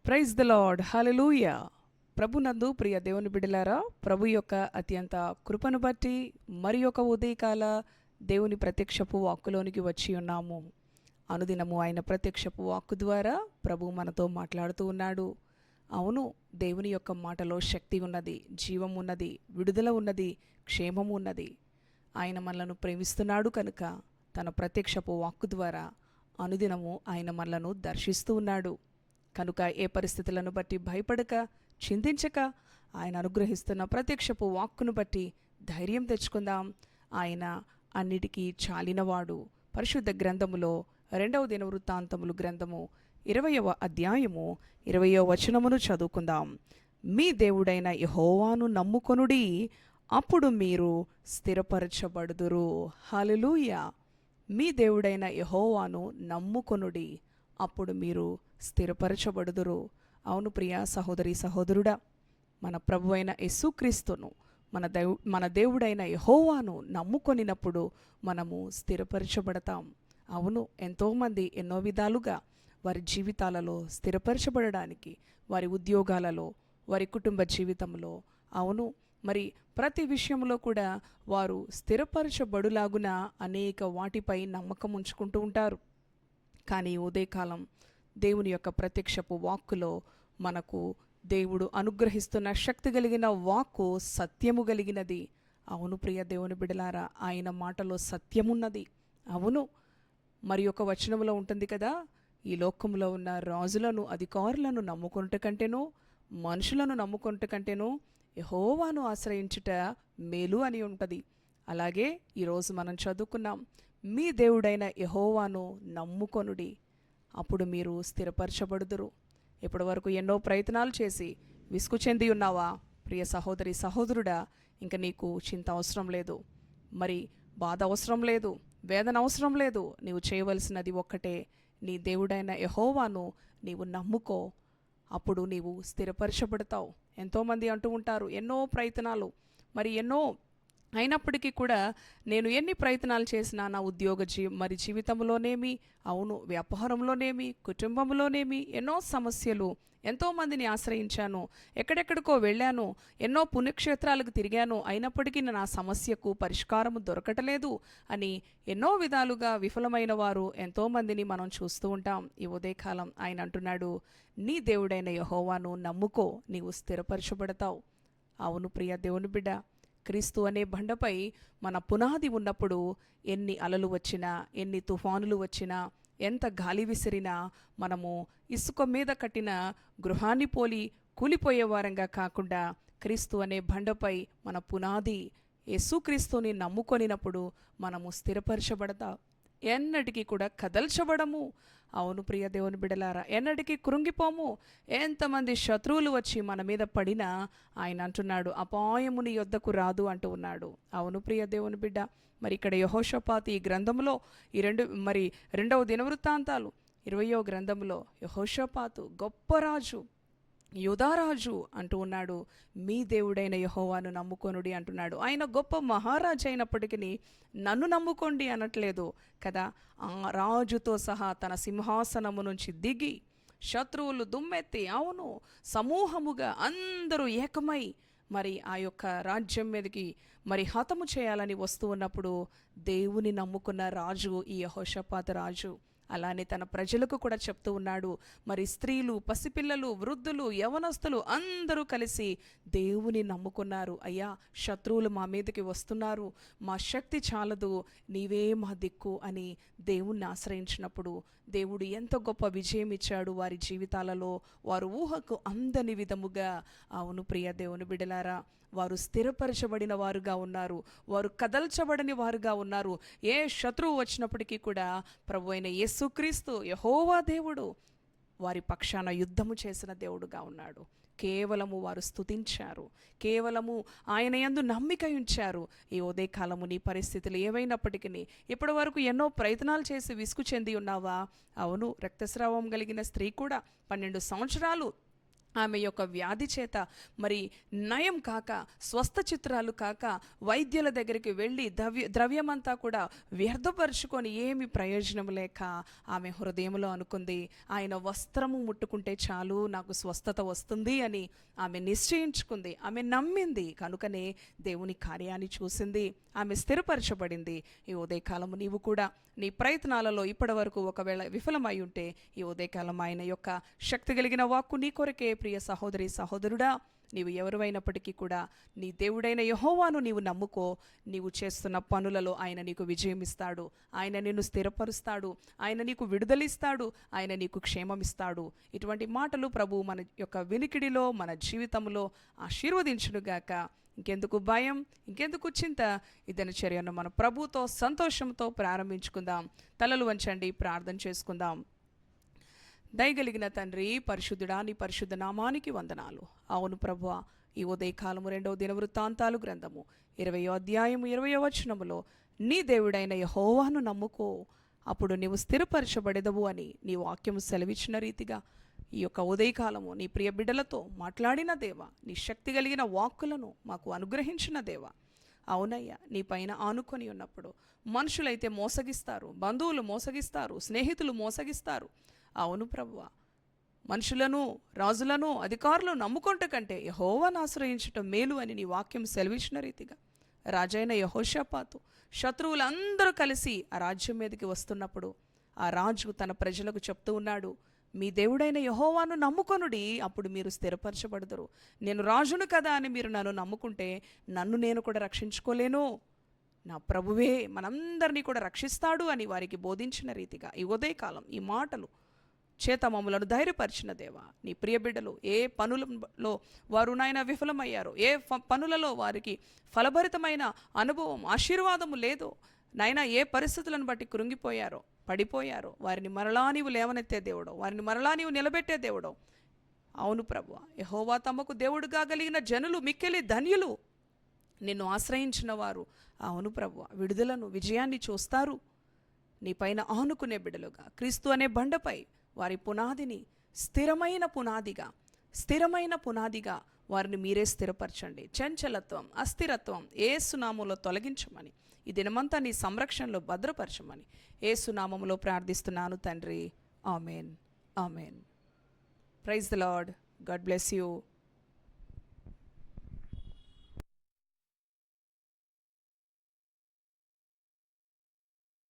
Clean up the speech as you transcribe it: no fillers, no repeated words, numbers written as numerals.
Praise the lord, హల్లెలూయా. ప్రభునందు ప్రియ దేవుని బిడ్డలారా, ప్రభు యొక్క అత్యంత కృపను బట్టి మరి ఒక ఉదయకాల దేవుని ప్రత్యక్షపు వాక్కులోనికి వచ్చి ఉన్నాము. అనుదినము ఆయన ప్రత్యక్షపు వాక్కు ద్వారా ప్రభు మనతో మాట్లాడుతూ ఉన్నాడు. అవును, దేవుని యొక్క మాటలో శక్తి ఉన్నది, జీవం ఉన్నది, విడుదల ఉన్నది, క్షేమము ఉన్నది. ఆయన మనలను ప్రేమిస్తున్నాడు కనుక తన ప్రత్యక్షపు వాక్కు ద్వారా అనుదినము ఆయన మనలను దర్శిస్తూ ఉన్నాడు. కనుక ఏ పరిస్థితులను బట్టి భయపడక, చింతించక, ఆయన అనుగ్రహిస్తున్న ప్రత్యక్షపు వాక్కును బట్టి ధైర్యం తెచ్చుకుందాం. ఆయన అన్నిటికీ చాలినవాడు. పరిశుద్ధ గ్రంథములో 2వ దినవృత్తాంతములు గ్రంథము 20వ అధ్యాయము 20వ వచనమును చదువుకుందాం. మీ దేవుడైన యెహోవాను నమ్ముకొనుడి, అప్పుడు మీరు స్థిరపరచబడుదురు. హల్లెలూయా. మీ దేవుడైన యెహోవాను నమ్ముకొనుడి, అప్పుడు మీరు స్థిరపరచబడుదురు. అవును ప్రియ సహోదరి సహోదరుడా, మన ప్రభు అయిన యేసుక్రీస్తును, మన దేవుడైన యెహోవాను నమ్ముకొనినప్పుడు మనము స్థిరపరచబడతాం. అవును, ఎంతోమంది ఎన్నో విధాలుగా వారి జీవితాలలో స్థిరపరచబడడానికి, వారి ఉద్యోగాలలో, వారి కుటుంబ జీవితంలో, అవును మరి ప్రతి విషయంలో కూడా వారు స్థిరపరచబడులాగున అనేక వాటిపై నమ్మకం ఉంచుకుంటూ ఉంటారు. కానీ ఉదయకాలం దేవుని యొక్క ప్రత్యక్షపు వాక్కులో మనకు దేవుడు అనుగ్రహిస్తున్న శక్తి కలిగిన వాక్కు సత్యము కలిగినది. అవును ప్రియ దేవుని బిడలారా, ఆయన మాటలో సత్యమున్నది. అవును, మరి ఒక వచనంలో ఉంటుంది కదా, ఈ లోకంలో ఉన్న రాజులను, అధికారులను నమ్ముకొనుట కంటేనో, మనుషులను నమ్ముకొనుట కంటేనో యెహోవాను ఆశ్రయించుట మేలు అని ఉంటుంది. అలాగే ఈరోజు మనం చదువుకున్నాం, మీ దేవుడైన యెహోవాను నమ్ముకొనుడి, అప్పుడు మీరు స్థిరపరచబడుదురు. ఇప్పటి వరకు ఎన్నో ప్రయత్నాలు చేసి విసుగు చెంది ఉన్నావా ప్రియ సహోదరి సహోదరుడా? ఇంక నీకు చింత అవసరం లేదు, మరి బాధ అవసరం లేదు, వేదన అవసరం లేదు. నీవు చేయవలసినది ఒక్కటే, నీ దేవుడైన యెహోవాను నీవు నమ్ముకో, అప్పుడు నీవు స్థిరపరచబడతావు. ఎంతోమంది అంటూ ఉంటారు ఎన్నో ప్రయత్నాలు, మరి ఎన్నో అయినప్పటికీ కూడా నేను ఎన్ని ప్రయత్నాలు చేసినా నా ఉద్యోగ జీవితంలోనేమి, అవును వ్యాపారంలోనేమి, కుటుంబంలోనేమి ఎన్నో సమస్యలు, ఎంతోమందిని ఆశ్రయించాను, ఎక్కడెక్కడికో వెళ్ళాను, ఎన్నో పుణ్యక్షేత్రాలకు తిరిగాను, అయినప్పటికీ నా సమస్యకు పరిష్కారము దొరకటలేదు అని ఎన్నో విధాలుగా విఫలమైన వారు ఎంతోమందిని మనం చూస్తూ ఉంటాం. ఈ ఉదయకాలం ఆయన అంటున్నాడు, నీ దేవుడైన యెహోవాను నమ్ముకో, నీవు స్థిరపరచబడతావు. అవును ప్రియ దేవుని బిడ్డ, క్రీస్తు అనే బండపై మన పునాది ఉన్నప్పుడు ఎన్ని అలలు వచ్చినా, ఎన్ని తుఫానులు వచ్చినా, ఎంత గాలి విసిరినా మనము ఇసుక మీద కట్టిన గృహాన్ని పోలి కూలిపోయే వారంగా కాకుండా క్రీస్తు అనే బండపై మన పునాది యేసుక్రీస్తుని నమ్ముకొనినప్పుడు మనము స్థిరపరచబడతాం. ఎన్నటికీ కూడా కదల్చబడము. అవును ప్రియ దేవుని బిడలారా, ఎన్నటికీ కృంగిపోము. ఎంతమంది శత్రువులు వచ్చి మన మీద పడినా ఆయన అంటున్నాడు, అపాయము నీ యొద్దకు రాదు అంటూ ఉన్నాడు. అవును ప్రియ దేవుని బిడ్డ, మరి ఇక్కడ యెహోషాపాతు ఈ గ్రంథంలో ఈ 2వ దినవృత్తాంతాలు 20వ గ్రంథంలో యెహోషాపాతు గొప్ప రాజు, యూదారాజు అంటూ ఉన్నాడు, మీ దేవుడైన యెహోవాను నమ్ముకొనుడి అంటున్నాడు. ఆయన గొప్ప మహారాజు అయినప్పటికీ నన్ను నమ్ముకోండి అనట్లేదు కదా. ఆ రాజుతో సహా తన సింహాసనము నుంచి దిగి శత్రువులు దుమ్మెత్తి, అవును సమూహముగా అందరూ ఏకమై మరి ఆ యొక్క రాజ్యం మీదకి మరి హతము చేయాలని వస్తూ ఉన్నప్పుడు దేవుని నమ్ముకున్న రాజు ఈ యెహోషాపాతు రాజు. అలానే తన ప్రజలకు కూడా చెప్తూ ఉన్నాడు, మరి స్త్రీలు, పసిపిల్లలు, వృద్ధులు, యవనస్తులు అందరూ కలిసి దేవుని నమ్ముకున్నారు. అయ్యా, శత్రువులు మా మీదకి వస్తున్నారు, మా శక్తి చాలదు, నీవే మా దిక్కు అని దేవుణ్ణి ఆశ్రయించినప్పుడు దేవుడు ఎంత గొప్ప విజయం ఇచ్చాడు వారి జీవితాలలో, వారు ఊహకు అందని విధముగా. అవును ప్రియ దేవుని బిడలారా, వారు స్థిరపరచబడిన వారుగా ఉన్నారు, వారు కదల్చబడని వారుగా ఉన్నారు. ఏ శత్రువు వచ్చినప్పటికీ కూడా ప్రభు అయిన యేసుక్రీస్తు యెహోవా దేవుడు వారి పక్షాన యుద్ధము చేసిన దేవుడుగా ఉన్నాడు. కేవలము వారు స్తుతించారు, కేవలము ఆయన యందు నమ్మిక ఉంచారు. ఈ ఉదయకాలము నీ పరిస్థితులు ఏవైనప్పటికీ, ఇప్పటి వరకు ఎన్నో ప్రయత్నాలు చేసి విసుగు చెంది ఉన్నావా? అవును, రక్తస్రావం కలిగిన స్త్రీ కూడా 12 సంవత్సరాలు ఆమె యొక్క వ్యాధి చేత మరి నయం కాక, స్వస్థ చిత్రాలు కాక, వైద్యుల దగ్గరికి వెళ్ళి ద్రవ్యమంతా కూడా వ్యర్థపరుచుకొని ఏమి ప్రయోజనం లేక ఆమె హృదయంలో అనుకుంది, ఆయన వస్త్రము ముట్టుకుంటే చాలు నాకు స్వస్థత వస్తుంది అని ఆమె నిశ్చయించుకుంది. ఆమె నమ్మింది కనుకనే దేవుని కార్యాన్ని చూసింది. ఆమె స్థిరపరచబడింది. ఈ ఉదయకాలము నీవు కూడా నీ ప్రయత్నాలలో ఇప్పటి వరకు ఒకవేళ విఫలమై ఉంటే, ఈ ఉదయకాలం ఆయన యొక్క శక్తి కలిగిన వాక్కు నీ కొరకే. ప్రియ సహోదరి సహోదరుడా, నీవు ఎవరివైనప్పటికీ కూడా నీ దేవుడైన యెహోవాను నీవు నమ్ముకో. నీవు చేస్తున్న పనులలో ఆయన నీకు విజయం ఇస్తాడు, ఆయన నిన్ను స్థిరపరుస్తాడు, ఆయన నీకు విడుదలిస్తాడు, ఆయన నీకు క్షేమమిస్తాడు. ఇటువంటి మాటలు ప్రభు మన యొక్క వినికిడిలో, మన జీవితంలో ఆశీర్వదించునుగాక. ఇంకెందుకు భయం, ఇంకెందుకు చింత? ఈ దినచర్యను మన ప్రభుతో సంతోషంతో ప్రారంభించుకుందాం. తలలు వంచండి, ప్రార్థన చేసుకుందాం. దయగలిగిన తండ్రి, పరిశుద్ధుడా, నీ పరిశుద్ధ నామానికి వందనాలు. అవును ప్రభువా, ఈ ఉదయకాలము 2వ దినవృత్తాంతాలు గ్రంథము 20వ అధ్యాయము 20వ వచనములో నీ దేవుడైన యెహోవాను నమ్ముకో, అప్పుడు నీవు స్థిరపరచబడెదవు అని నీ వాక్యము సెలవిచ్చిన రీతిగా ఈ యొక్క ఉదయకాలము నీ ప్రియ బిడ్డలతో మాట్లాడిన దేవ, నీ శక్తి కలిగిన వాక్కులను మాకు అనుగ్రహించిన దేవ. అవునయ్యా, నీ పైన ఆనుకొని ఉన్నప్పుడు మనుషులైతే మోసగిస్తారు, బంధువులు మోసగిస్తారు, స్నేహితులు మోసగిస్తారు. అవును ప్రభువా, మనుషులను, రాజులను, అధికారులను నమ్ముకుంట కంటే యెహోవాను ఆశ్రయించటం మేలు అని నీ వాక్యం సెలవిచ్చిన రీతిగా రాజైన యెహోషాపాతు శత్రువులందరూ కలిసి ఆ రాజ్యం మీదకి వస్తున్నప్పుడు ఆ రాజు తన ప్రజలకు చెప్తూ ఉన్నాడు, మీ దేవుడైన యెహోవాను నమ్ముకొనుడి, అప్పుడు మీరు స్థిరపరచబడదురు. నేను రాజును కదా అని మీరు నన్ను నమ్ముకుంటే నన్ను నేను కూడా రక్షించుకోలేను, నా ప్రభువే మనందరినీ కూడా రక్షిస్తాడు అని వారికి బోధించిన రీతిగా ఈ ఉదయకాలం ఈ మాటలు చేత మమ్మలను ధైర్యపరిచిన దేవా, నీ ప్రియ బిడ్డలు ఏ పనులలో వారు నాయన విఫలమయ్యారో, ఏ పనులలో వారికి ఫలభరితమైన అనుభవం, ఆశీర్వాదము లేదో నాయన, ఏ పరిస్థితులను బట్టి కృంగిపోయారో, పడిపోయారో, వారిని మరలా నీవు లేవనెత్తే దేవుడో, వారిని మరలా నీవు నిలబెట్టే దేవుడో. అవును ప్రభువా, యెహోవా తమకు దేవుడుగా కలిగిన జనులు మిక్కిలి ధన్యులు, నిన్ను ఆశ్రయించిన వారు. అవును ప్రభువా, విడుదలను, విజయాన్ని చూస్తారు. నీ పైన ఆనుకునే బిడ్డలుగా క్రీస్తు అనే బండపై వారి పునాదిని స్థిరమైన పునాదిగా వారిని మీరే స్థిరపరచండి. చంచలత్వం, అస్థిరత్వం యేసు నామములో తొలగించమని, ఈ దినమంతా నీ సంరక్షణలో భద్రపరచమని యేసు నామములో ప్రార్థిస్తున్నాను తండ్రి. Amen, amen. Praise the Lord. God bless you.